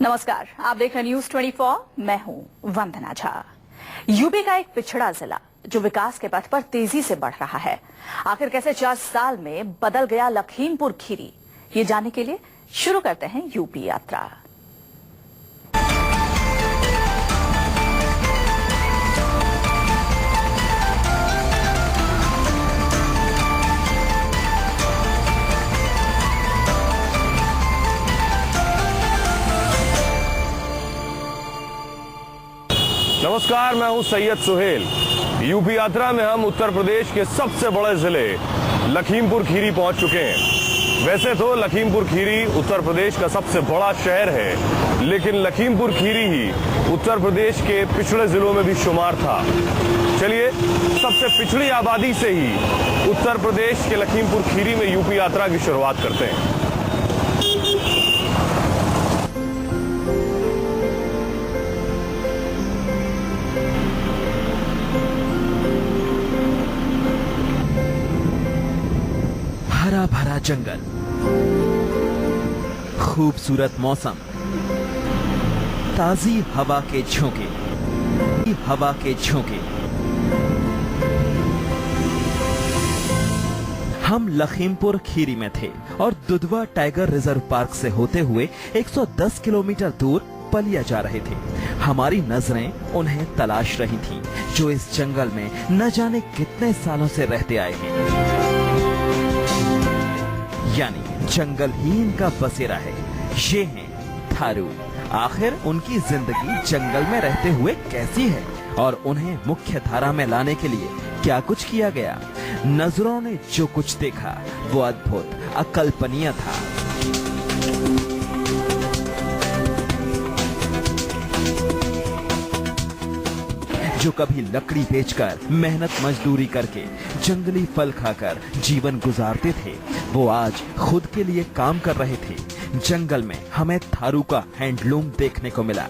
नमस्कार, आप देख रहे हैं न्यूज 24। मैं हूं वंदना झा। यूपी का एक पिछड़ा जिला जो विकास के पथ पर तेजी से बढ़ रहा है, आखिर कैसे 4 साल में बदल गया लखीमपुर खीरी, ये जानने के लिए शुरू करते हैं यूपी यात्रा। नमस्कार, मैं हूं सैयद सुहेल। यूपी यात्रा में हम उत्तर प्रदेश के सबसे बड़े जिले लखीमपुर खीरी पहुंच चुके हैं। वैसे तो लखीमपुर खीरी उत्तर प्रदेश का सबसे बड़ा शहर है, लेकिन लखीमपुर खीरी ही उत्तर प्रदेश के पिछड़े जिलों में भी शुमार था। चलिए सबसे पिछड़ी आबादी से ही उत्तर प्रदेश के लखीमपुर खीरी में यूपी यात्रा की शुरुआत करते हैं। हरा भरा जंगल, खूबसूरत मौसम, ताजी हवा के झोंके, हम लखीमपुर खीरी में थे और दुधवा टाइगर रिजर्व पार्क से होते हुए 110 किलोमीटर दूर पलिया जा रहे थे। हमारी नजरें उन्हें तलाश रही थीं, जो इस जंगल में न जाने कितने सालों से रहते आए हैं। यानी जंगल ही इनका बसेरा है। ये हैं थारू। आखिर उनकी जिंदगी जंगल में रहते हुए कैसी है और उन्हें मुख्य धारा में लाने के लिए क्या कुछ किया गया? नजरों ने जो कुछ देखा वो अद्भुत, अकल्पनीय था। जो कभी लकड़ी बेचकर, मेहनत मजदूरी करके, जंगली फल खाकर जीवन गुजारते थे, वो आज खुद के लिए काम कर रहे थे। जंगल में हमें थारू का हैंडलूम देखने को मिला।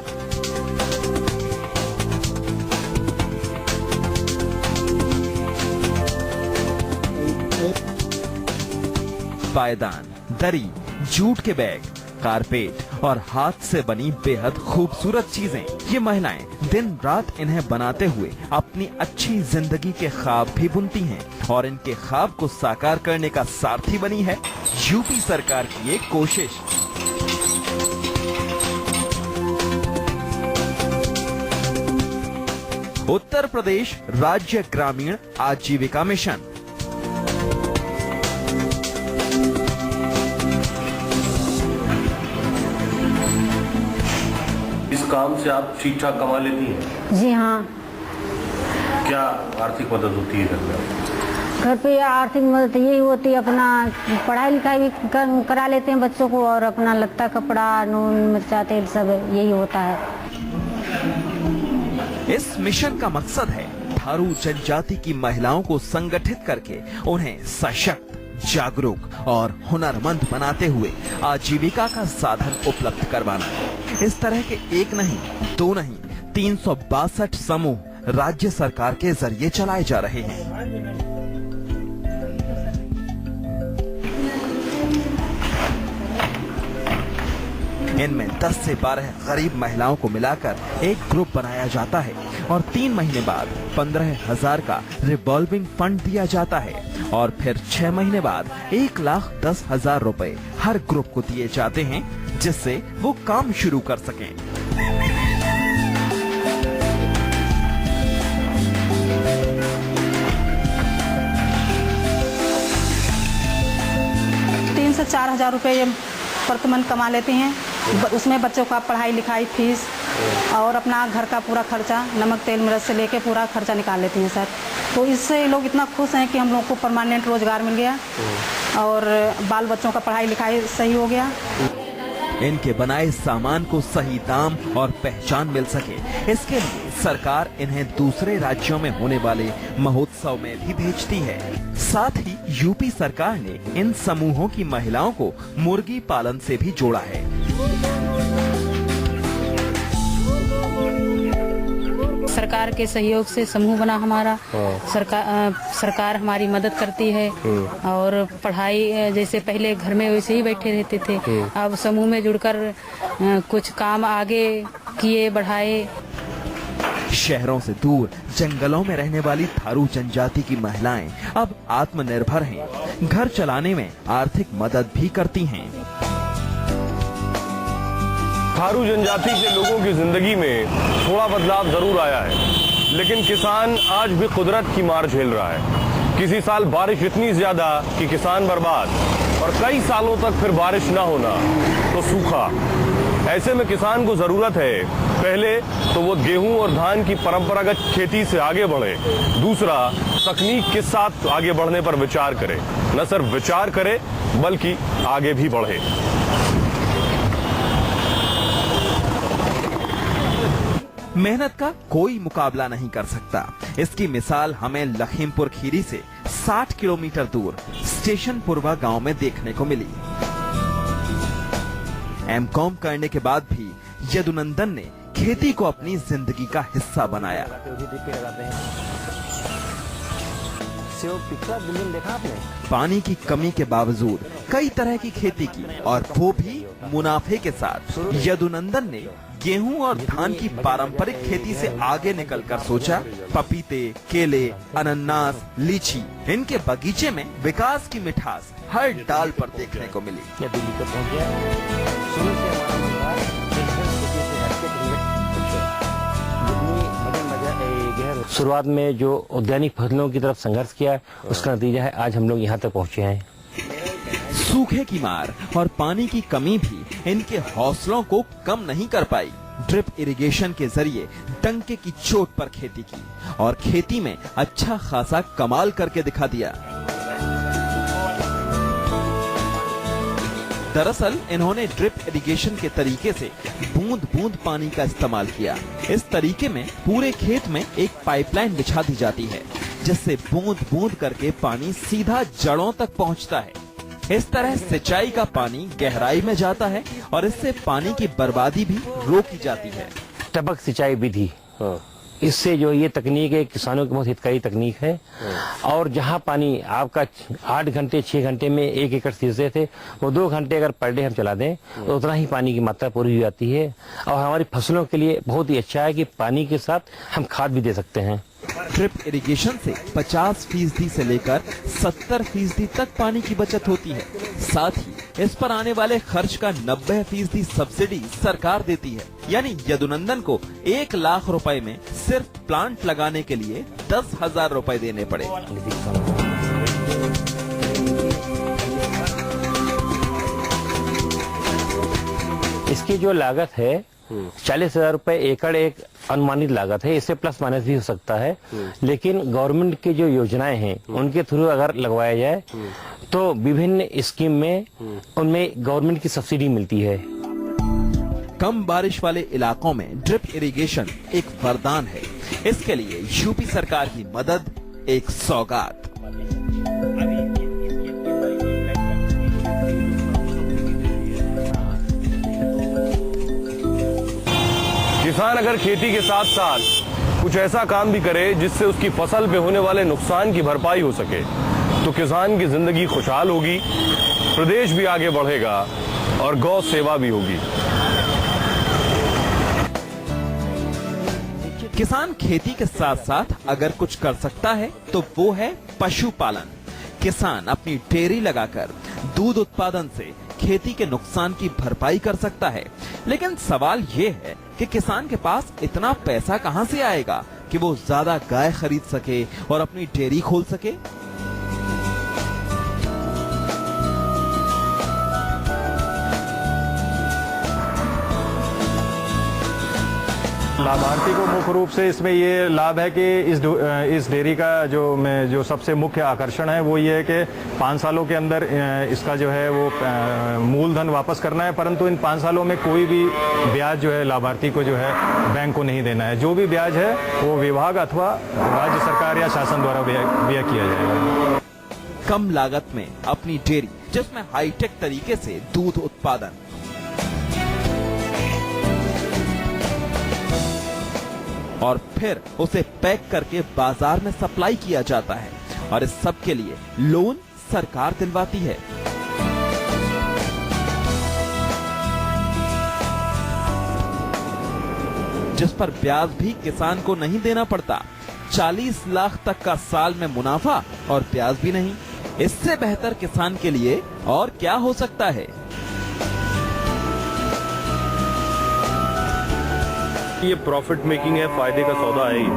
पायदान, दरी, जूट के बैग, कारपेट और हाथ से बनी बेहद खूबसूरत चीजें, ये महिलाएं दिन रात इन्हें बनाते हुए अपनी अच्छी जिंदगी के ख्वाब भी बुनती हैं और इनके ख्वाब को साकार करने का सारथी बनी है यूपी सरकार की ये कोशिश। उत्तर प्रदेश राज्य ग्रामीण आजीविका मिशन। काम से आप ठीक ठाक कमा लेती हैं? जी हाँ। क्या आर्थिक मदद होती है घर में? घर पे आर्थिक मदद यही होती है, अपना पढ़ाई लिखाई भी करा लेते हैं बच्चों को, और अपना लत्ता कपड़ा, नून मिर्चा तेल सब यही होता है। इस मिशन का मकसद है थारू जनजाति की महिलाओं को संगठित करके उन्हें सशक्त, जागरूक और हुनरमंद बनाते हुए आजीविका का साधन उपलब्ध करवाना। इस तरह के एक नहीं, दो नहीं, 362 समूह राज्य सरकार के जरिए चलाए जा रहे हैं। इनमें 10 से 12 गरीब महिलाओं को मिलाकर एक ग्रुप बनाया जाता है और 3 महीने बाद 15,000 का रिवॉल्विंग फंड दिया जाता है और फिर 6 महीने बाद 1,10,000 रुपए हर ग्रुप को दिए जाते हैं, जिससे वो काम शुरू कर सकें। तीन से 4,000 रुपए ये प्रतिमन कमा लेते हैं। उसमें बच्चों का पढ़ाई लिखाई फीस और अपना घर का पूरा खर्चा, नमक तेल मिर्च से लेके पूरा खर्चा निकाल लेती हैं सर। तो इससे ये लोग इतना खुश हैं कि हम लोग को परमानेंट रोजगार मिल गया और बाल बच्चों का पढ़ाई लिखाई सही हो गया। इनके बनाए सामान को सही दाम और पहचान मिल सके, इसके लिए सरकार इन्हें दूसरे राज्यों में होने वाले महोत्सव में भी भेजती है। साथ ही यूपी सरकार ने इन समूहों की महिलाओं को मुर्गी पालन से भी जोड़ा है। सरकार सरकार के सहयोग से समूह बना हमारा। सरकार हमारी मदद करती है और पढ़ाई जैसे पहले घर में वैसे ही बैठे रहते थे, अब समूह में जुड़कर कुछ काम आगे किए, बढ़ाए। शहरों से दूर जंगलों में रहने वाली थारू जनजाति की महिलाएं अब आत्मनिर्भर हैं, घर चलाने में आर्थिक मदद भी करती हैं। थारू जनजाति के लोगों की जिंदगी में थोड़ा बदलाव जरूर आया है, लेकिन किसान आज भी कुदरत की मार झेल रहा है। किसी साल बारिश इतनी ज्यादा कि किसान बर्बाद, और कई सालों तक फिर बारिश ना होना तो सूखा। ऐसे में किसान को जरूरत है, पहले तो वो गेहूं और धान की परंपरागत खेती से आगे बढ़े, दूसरा तकनीक के साथ आगे बढ़ने पर विचार करे, न सिर्फ विचार करे बल्कि आगे भी बढ़े। मेहनत का कोई मुकाबला नहीं कर सकता। इसकी मिसाल हमें लखीमपुर खीरी से 60 किलोमीटर दूर स्टेशन पुरवा गांव में देखने को मिली। एमकॉम करने के बाद भी यदुनंदन ने खेती को अपनी जिंदगी का हिस्सा बनाया। पानी की कमी के बावजूद कई तरह की खेती की, और वो भी मुनाफे के साथ। यदुनंदन ने गेहूं और धान की पारंपरिक खेती से आगे निकलकर सोचा, पपीते, केले, अनन्नास, लीची, इनके बगीचे में विकास की मिठास हर डाल पर देखने को मिली। शुरुआत में जो औद्यानिक फसलों की तरफ संघर्ष किया, उसका नतीजा है आज हम लोग यहाँ तक पहुँचे हैं। सूखे की मार और पानी की कमी भी इनके हौसलों को कम नहीं कर पाई। ड्रिप इरिगेशन के जरिए डंके की चोट पर खेती की और खेती में अच्छा खासा कमाल करके दिखा दिया। दरअसल इन्होंने ड्रिप इरिगेशन के तरीके से बूंद बूंद पानी का इस्तेमाल किया। इस तरीके में पूरे खेत में एक पाइपलाइन बिछा दी जाती है, जिससे बूंद बूंद करके पानी सीधा जड़ों तक पहुंचता है। इस तरह सिंचाई का पानी गहराई में जाता है और इससे पानी की बर्बादी भी रोकी जाती है। टपक सिंचाई विधि, इससे जो ये तकनीक है किसानों की बहुत हितकारी तकनीक है। और जहाँ पानी आपका 8 घंटे 6 घंटे में 1 एकड़ सींचते थे, वो 2 घंटे अगर पर डे हम चला दें तो उतना ही पानी की मात्रा पूरी हो जाती है। और हमारी फसलों के लिए बहुत ही अच्छा है कि पानी के साथ हम खाद भी दे सकते हैं। ड्रिप इरिगेशन से 50% से लेकर 70% तक पानी की बचत होती है। साथ ही इस पर आने वाले खर्च का 90% सब्सिडी सरकार देती है। यानी यदुनंदन को 1 लाख रुपए में सिर्फ प्लांट लगाने के लिए 10,000 रुपए देने पड़े। इसकी जो लागत है 40,000 रुपए एकड़ एक अनुमानित लागत है, इससे प्लस माइनस भी हो सकता है। लेकिन गवर्नमेंट की जो योजनाएं हैं उनके थ्रू अगर लगवाया जाए तो विभिन्न स्कीम में उनमें गवर्नमेंट की सब्सिडी मिलती है। कम बारिश वाले इलाकों में ड्रिप इरिगेशन एक वरदान है। इसके लिए यूपी सरकार की मदद एक सौगात। किसान अगर खेती के साथ साथ कुछ ऐसा काम भी करे जिससे उसकी फसल पे होने वाले नुकसान की भरपाई हो सके, तो किसान की जिंदगी खुशहाल होगी, प्रदेश भी आगे बढ़ेगा और गौ सेवा भी होगी। किसान खेती के साथ साथ अगर कुछ कर सकता है तो वो है पशुपालन। किसान अपनी डेयरी लगाकर दूध उत्पादन से खेती के नुकसान की भरपाई कर सकता है। लेकिन सवाल ये है कि किसान के पास इतना पैसा कहां से आएगा कि वो ज्यादा गाय खरीद सके और अपनी डेयरी खोल सके। लाभार्थी को मुख्य रूप से इसमें ये लाभ है कि इस डेयरी का जो सबसे मुख्य आकर्षण है वो ये है कि 5 सालों के अंदर इसका जो है वो मूलधन वापस करना है, परंतु इन 5 सालों में कोई भी ब्याज जो है लाभार्थी को जो है बैंक को नहीं देना है। जो भी ब्याज है वो विभाग अथवा राज्य सरकार या शासन द्वारा व्यय किया जाएगा। कम लागत में अपनी डेयरी, जिसमें हाईटेक तरीके से दूध उत्पादन, और फिर उसे पैक करके बाजार में सप्लाई किया जाता है और इस सब के लिए लोन सरकार दिलवाती है। जिस पर ब्याज भी किसान को नहीं देना पड़ता। 40 लाख तक का साल में मुनाफा और ब्याज भी नहीं। इससे बेहतर किसान के लिए और क्या हो सकता है। ये प्रॉफिट मेकिंग है, फायदे का सौदा है ये।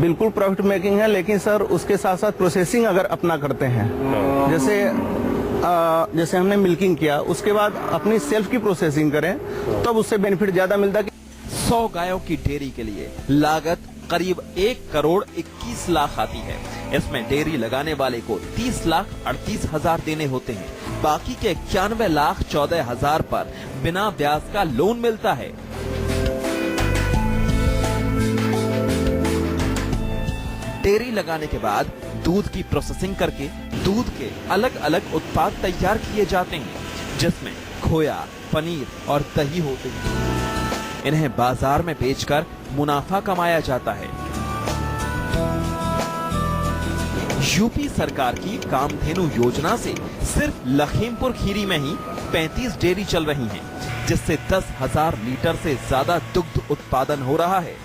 बिल्कुल प्रॉफिट मेकिंग है, लेकिन सर उसके साथ साथ प्रोसेसिंग अगर अपना करते हैं, जैसे हमने मिल्किंग किया, उसके बाद अपनी सेल्फ की प्रोसेसिंग करें, तब उससे बेनिफिट ज्यादा मिलता है। 100 गायों की डेयरी के लिए लागत करीब 1 करोड़ 21 लाख आती है। इसमें डेयरी लगाने वाले को 30 लाख 38 हजार देने होते हैं। बाकी के 91 लाख 14 हजार पर बिना ब्याज का लोन मिलता है। डेयरी लगाने के बाद दूध की प्रोसेसिंग करके दूध के अलग अलग उत्पाद तैयार किए जाते हैं, जिसमें खोया, पनीर और दही होते हैं। इन्हें बाजार में बेचकर मुनाफा कमाया जाता है। यूपी सरकार की कामधेनु योजना से सिर्फ लखीमपुर खीरी में ही 35 डेयरी चल रही हैं, जिससे 10,000 लीटर से ज्यादा दुग्ध उत्पादन हो रहा है।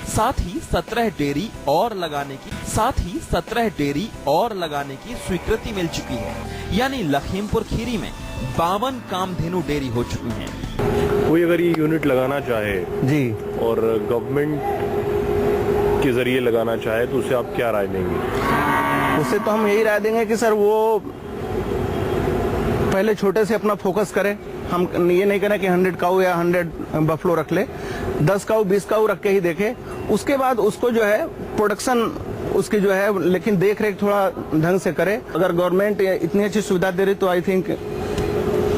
साथ ही 17 डेयरी और लगाने की स्वीकृति मिल चुकी है। यानी लखीमपुर खीरी में 52 कामधेनु डेयरी हो चुकी हैं। कोई अगर ये यूनिट लगाना चाहे जी और गवर्नमेंट के जरिए लगाना चाहे तो उसे आप क्या राय देंगे? उससे तो हम यही राय देंगे कि सर वो पहले छोटे से अपना फोकस करे। हम ये नहीं करें कि 100 काऊ या 100 बफलो रख ले, 10 काऊ 20 काऊ रख के ही देखे। उसके बाद उसको जो है प्रोडक्शन उसकी जो है, लेकिन देख रेख थोड़ा ढंग से करे। अगर गवर्नमेंट इतनी अच्छी सुविधा दे रही तो आई थिंक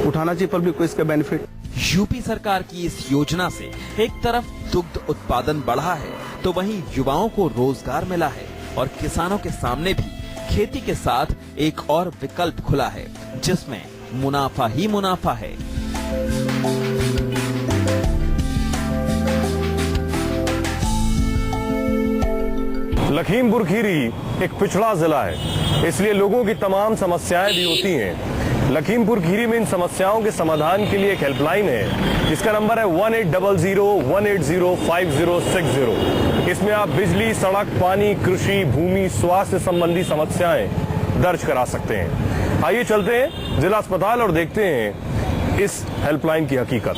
उठाना चाहिए पब्लिक को इसका बेनिफिट। यूपी सरकार की इस योजना से एक तरफ दुग्ध उत्पादन बढ़ा है तो वहीं युवाओं को रोजगार मिला है और किसानों के सामने भी खेती के साथ एक और विकल्प खुला है, जिसमें मुनाफा ही मुनाफा है। लखीमपुर खीरी एक पिछड़ा जिला है, इसलिए लोगों की तमाम समस्याएं भी होती हैं। लखीमपुर खीरी में इन समस्याओं के समाधान के लिए एक हेल्पलाइन है, जिसका नंबर है 1800-180-5060। इसमें आप बिजली, सड़क, पानी, कृषि, भूमि, स्वास्थ्य संबंधी समस्याएं दर्ज करा सकते हैं। आइए चलते हैं जिला अस्पताल और देखते हैं इस हेल्पलाइन की हकीकत।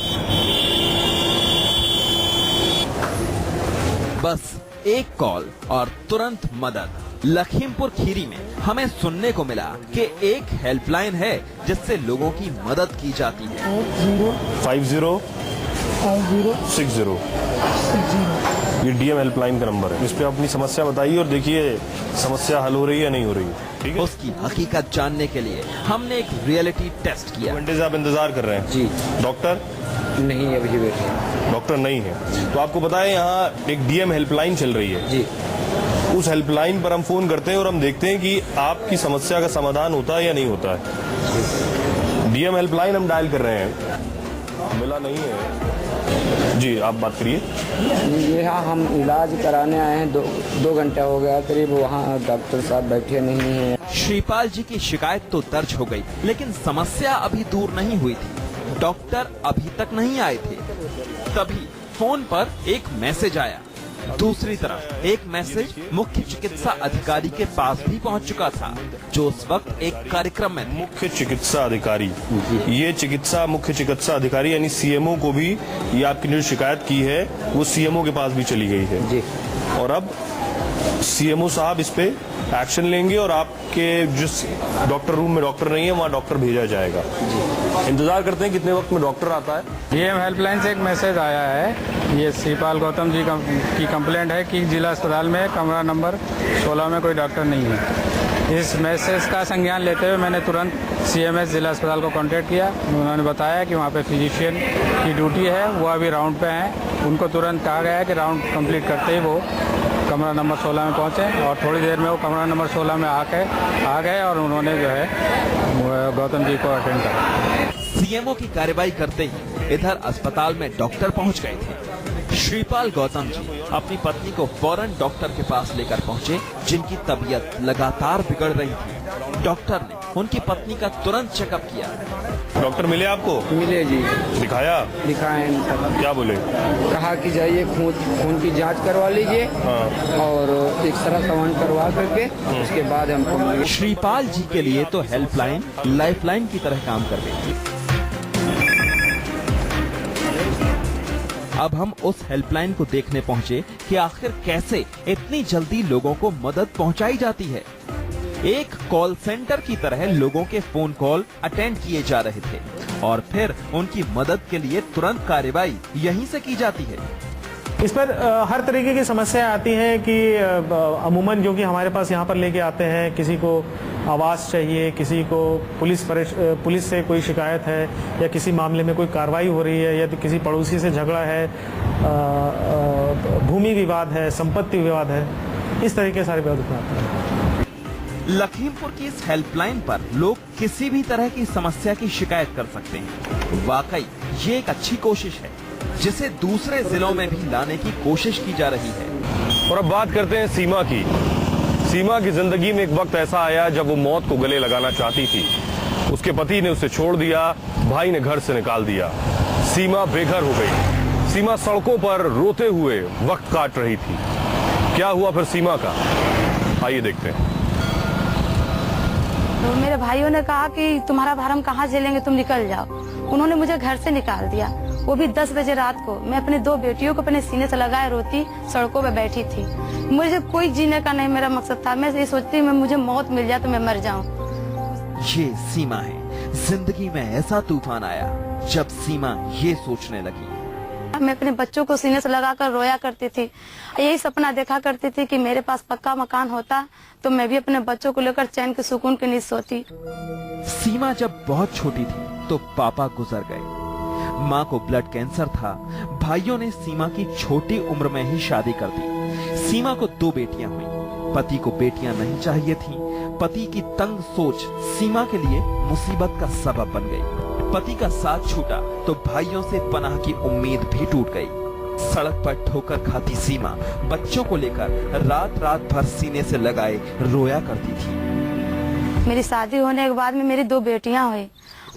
बस एक कॉल और तुरंत मदद। लखीमपुर खीरी में हमें सुनने को मिला कि एक हेल्पलाइन है जिससे लोगों की मदद की जाती है। 5060 ये डीएम हेल्पलाइन का नंबर है। इस पे अपनी समस्या बताइए और देखिए समस्या हल हो रही है या नहीं हो रही है। ठीक है। उसकी हकीकत जानने के लिए हमने एक रियलिटी टेस्ट किया। घंटे से आप इंतजार कर रहे हैं? जी। डॉक्टर नहीं, अभी बैठे। डॉक्टर नहीं है तो आपको पता है यहाँ एक डीएम हेल्पलाइन चल रही है जी। उस हेल्पलाइन पर हम फोन करते हैं और हम देखते हैं कि आपकी समस्या का समाधान होता है या नहीं होता है। डीएम हेल्पलाइन हम डायल कर रहे हैं, मिला नहीं है। जी आप बात करिए। यहाँ हम इलाज कराने आए हैं, 2 घंटा हो गया करीब, वहाँ डॉक्टर साहब बैठे नहीं हैं। श्रीपाल जी की शिकायत तो दर्ज हो गई, लेकिन समस्या अभी दूर नहीं हुई थी। डॉक्टर अभी तक नहीं आए थे। तभी फोन पर एक मैसेज आया। दूसरी तरफ एक मैसेज मुख्य चिकित्सा अधिकारी के पास भी पहुंच चुका था, जो उस वक्त एक कार्यक्रम में थे। मुख्य चिकित्सा अधिकारी, ये मुख्य चिकित्सा अधिकारी यानी सीएमओ को भी ये आपकी जो शिकायत की है वो सीएमओ के पास भी चली गई है जी। और अब सीएमओ साहब इस पे एक्शन लेंगे और आपके जिस डॉक्टर रूम में डॉक्टर नहीं है वहाँ डॉक्टर भेजा जाएगा। इंतजार करते हैं कितने वक्त में डॉक्टर आता है। डीएम हेल्पलाइन से एक मैसेज आया है, ये श्रीपाल गौतम जी की कंप्लेंट है कि जिला अस्पताल में कमरा नंबर 16 में कोई डॉक्टर नहीं है। इस मैसेज का संज्ञान लेते हुए मैंने तुरंत सीएमएस जिला अस्पताल को कांटेक्ट किया। उन्होंने बताया कि वहाँ पे फिजिशियन की ड्यूटी है, वो अभी राउंड पे हैं। उनको तुरंत कहा गया है कि राउंड कंप्लीट करते ही वो कमरा नंबर 16 में पहुँचे और थोड़ी देर में वो कमरा नंबर 16 में आ गए और उन्होंने जो है गौतम जी को अटेंड करा। सीएमओ की कार्रवाई करते ही इधर अस्पताल में डॉक्टर पहुंच गए थे। श्रीपाल गौतम जी अपनी पत्नी को फौरन डॉक्टर के पास लेकर पहुंचे, जिनकी तबीयत लगातार बिगड़ रही थी। डॉक्टर ने उनकी पत्नी का तुरंत चेकअप किया। डॉक्टर मिले आपको? मिले जी, दिखाया? दिखाए। क्या बोले? कहा कि जाइए खून की जांच करवा लीजिए और एक्सरा सामान करवा करके उसके बाद हम। श्रीपाल जी के लिए तो हेल्पलाइन लाइफलाइन की तरह काम कर रही थी। अब हम उस हेल्पलाइन को देखने पहुंचे कि आखिर कैसे इतनी जल्दी लोगों को मदद पहुंचाई जाती है। एक कॉल सेंटर की तरह लोगों के फोन कॉल अटेंड किए जा रहे थे और फिर उनकी मदद के लिए तुरंत कार्रवाई यहीं से की जाती है। इस पर हर तरीके की समस्या आती है कि अमूमन जो कि हमारे पास यहाँ पर लेके आते हैं, किसी को आवास चाहिए, किसी को पुलिस से कोई शिकायत है या किसी मामले में कोई कार्रवाई हो रही है या किसी पड़ोसी से झगड़ा है, भूमि विवाद है, संपत्ति विवाद है, इस तरीके सारे विवाद आते हैं। लखीमपुर की इस हेल्पलाइन पर लोग किसी भी तरह की समस्या की शिकायत कर सकते हैं। वाकई ये एक अच्छी कोशिश है जिसे दूसरे जिलों में भी लाने की कोशिश की जा रही है। और अब बात करते हैं सीमा की। सीमा की जिंदगी में एक वक्त ऐसा आया जब वो मौत को गले लगाना चाहती थी। उसके पति ने उसे छोड़ दिया, भाई ने घर से निकाल दिया। सीमा बेघर हो गई। सीमा सड़कों पर रोते हुए वक्त काट रही थी। क्या हुआ फिर सीमा का, आइए देखते हैं। तो मेरे भाइयों ने कहा कि तुम्हारा भार हम कहाँ झेलेंगे, तुम निकल जाओ। उन्होंने मुझे घर से निकाल दिया, वो भी 10 बजे रात को। मैं अपने 2 बेटियों को अपने सीने से लगाए रोती सड़कों पे बैठी थी। मुझे कोई जीने का नहीं मेरा मकसद था। मैं ये सोचती मैं मुझे मौत मिल जाए तो मैं मर जाऊं। ये सीमा है। जिंदगी में ऐसा तूफान आया जब सीमा ये सोचने लगी। मैं अपने बच्चों को सीने से लगाकर रोया करती थी। यही सपना देखा करती थी कि मेरे पास पक्का मकान होता तो मैं भी अपने बच्चों को लेकर चैन के सुकून की नींद सोती। सीमा जब बहुत छोटी थी तो पापा गुजर गए। माँ को ब्लड कैंसर था। भाइयों ने सीमा की छोटी उम्र में ही शादी कर दी। सीमा को 2 बेटियां हुई। पति को बेटियां नहीं चाहिए थीं। पति की तंग सोच सीमा के लिए मुसीबत का सबब बन गई। पति का साथ छूटा तो भाइयों से पनाह की उम्मीद भी टूट गई। सड़क पर ठोकर खाती सीमा बच्चों को लेकर रात रात भर सीने से लगाए रोया करती थी। मेरी शादी होने के बाद में मेरी 2 बेटियां हुई।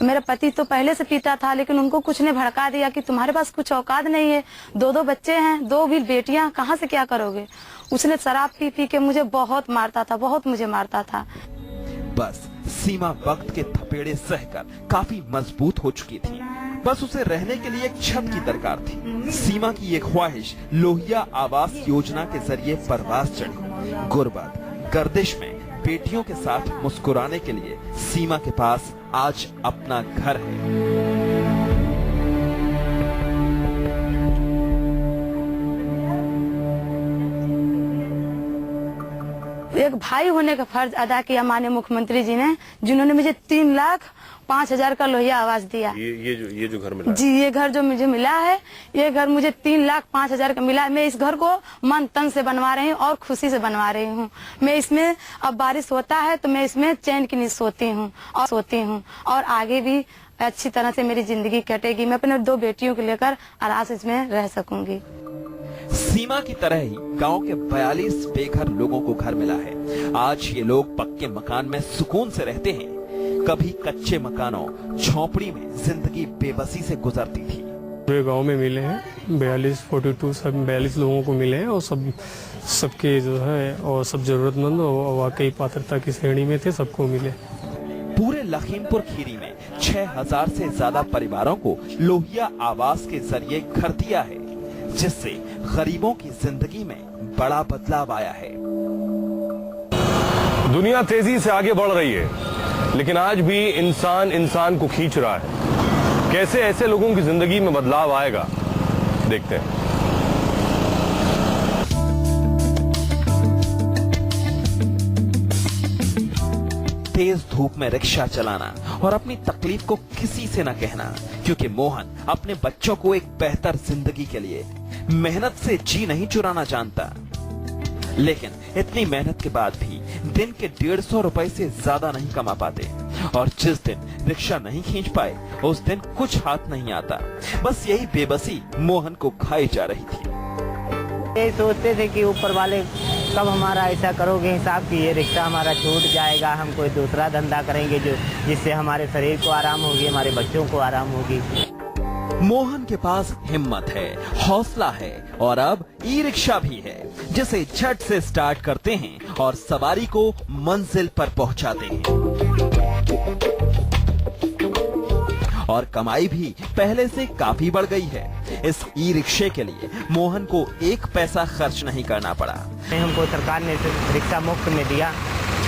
मेरा पति तो पहले से पीता था, लेकिन उनको कुछ ने भड़का दिया कि तुम्हारे पास कुछ औकात नहीं है, 2 बच्चे हैं, 2 भी बेटियां, कहाँ से क्या करोगे। उसने शराब पी पी के मुझे बहुत मारता था, बहुत मुझे मारता था। बस सीमा वक्त के थपेड़े सहकर काफी मजबूत हो चुकी थी। बस उसे रहने के लिए एक छत की दरकार थी। सीमा की ये ख्वाहिश लोहिया आवास योजना के जरिए परवास चढ़ी। गुर्बत गर्दिश में बेटियों के साथ मुस्कुराने के लिए सीमा के पास आज अपना घर है। एक भाई होने का फर्ज अदा किया माननीय मुख्यमंत्री जी ने, जिन्होंने मुझे 3,05,000 का लोहिया आवास दिया। ये जो घर मिला जी, ये घर जो मुझे मिला है, ये घर मुझे 3,05,000 का मिला है। मैं इस घर को मन तन से बनवा रही हूँ और खुशी से बनवा रही हूँ। मैं इसमें अब बारिश होता है तो मैं इसमें चैन की नींद सोती हूँ और आगे भी अच्छी तरह से मेरी जिंदगी कटेगी। मैं अपने 2 बेटियों को लेकर आराम से इसमें रह सकूंगी। सीमा की तरह ही गांव के 42 बेघर लोगों को घर मिला है। आज ये लोग पक्के मकान में सुकून से रहते हैं। कभी कच्चे मकानों झोपड़ी में जिंदगी बेबसी से गुजरती थी। पूरे गांव में मिले हैं 42 लोगों को मिले हैं और सबके जो है और सब जरूरतमंद और वाकई पात्रता की श्रेणी में थे, सबको मिले। पूरे लखीमपुर खीरी में 6000 से ज्यादा परिवारों को लोहिया आवास के जरिए घर दिया है, जिससे गरीबों की जिंदगी में बड़ा बदलाव आया है। दुनिया तेजी से आगे बढ़ रही है, लेकिन आज भी इंसान को खींच रहा है। कैसे ऐसे लोगों की जिंदगी में बदलाव आएगा, देखते हैं। तेज धूप में रिक्शा चलाना और अपनी तकलीफ को किसी से न कहना, क्योंकि मोहन अपने बच्चों को एक बेहतर जिंदगी के लिए मेहनत से जी नहीं चुराना जानता। लेकिन इतनी मेहनत के बाद भी दिन के 150 रुपए से ज्यादा नहीं कमा पाते और जिस दिन रिक्शा नहीं खींच पाए उस दिन कुछ हाथ नहीं आता। बस यही बेबसी मोहन को खाई जा रही थी। ये सोचते थे कि ऊपर वाले कब हमारा ऐसा करोगे हिसाब कि ये रिक्शा हमारा छूट जाएगा, हम कोई दूसरा धंधा करेंगे जो जिससे हमारे शरीर को आराम होगी, हमारे बच्चों को आराम होगी। मोहन के पास हिम्मत है, हौसला है और अब ई रिक्शा भी है जिसे झट से स्टार्ट करते हैं और सवारी को मंजिल पर पहुंचाते हैं। और कमाई भी पहले से काफी बढ़ गई है। इस ई रिक्शे के लिए मोहन को 1 पैसा खर्च नहीं करना पड़ा। हमको सरकार ने रिक्शा मुफ्त में दिया,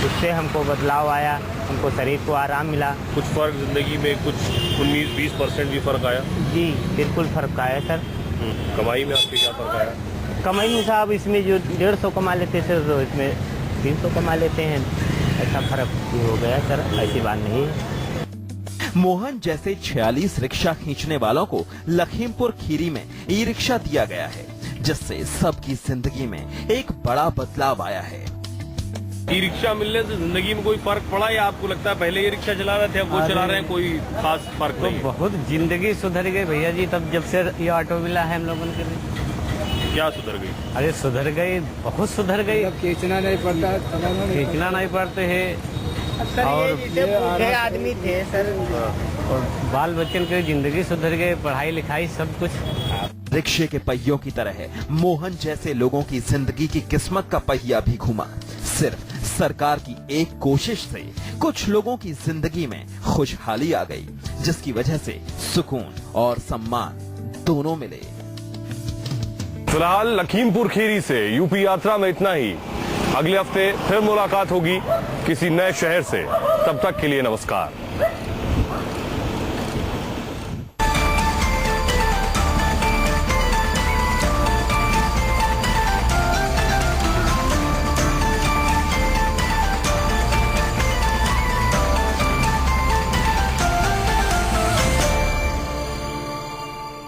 उससे हमको बदलाव आया, हमको शरीर को आराम मिला। कुछ फर्क जिंदगी में, कुछ 19-20% भी फर्क आया? जी बिल्कुल फर्क आया सर। कमाई में आपके क्या फर्क आया? कमाई में साहब इसमें जो 150 कमा लेते सर तो इसमें 300 कमा लेते हैं, ऐसा फर्क हो गया सर, ऐसी बात नहीं है। मोहन जैसे 46 रिक्शा खींचने वालों को लखीमपुर खीरी में ई रिक्शा दिया गया है, जिससे सबकी जिंदगी में एक बड़ा बदलाव आया है। ई रिक्शा मिलने से जिंदगी में कोई फर्क पड़ा या आपको लगता है पहले ये रिक्शा चला रहे थे अब वो चला रहे हैं, कोई खास फर्क नहीं है? बहुत जिंदगी सुधर गई भैया जी, तब जब से ये ऑटो मिला है हम लोगों के लिए। क्या सुधर गई? अरे सुधर गई, बहुत सुधर गई। खींचना नहीं पड़ता, खींचना नहीं पड़ते है और भूखे आदमी थे सर, और बाल बच्चन की जिंदगी सुधर गई, पढ़ाई लिखाई सब कुछ। रिक्शे के पहियों की तरह मोहन जैसे लोगों की जिंदगी की किस्मत का पहिया भी घूमा। सिर्फ सरकार की एक कोशिश से कुछ लोगों की जिंदगी में खुशहाली आ गई, जिसकी वजह से सुकून और सम्मान दोनों मिले। फिलहाल लखीमपुर खीरी से यूपी यात्रा में इतना ही। अगले हफ्ते फिर मुलाकात होगी किसी नए शहर से। तब तक के लिए नमस्कार।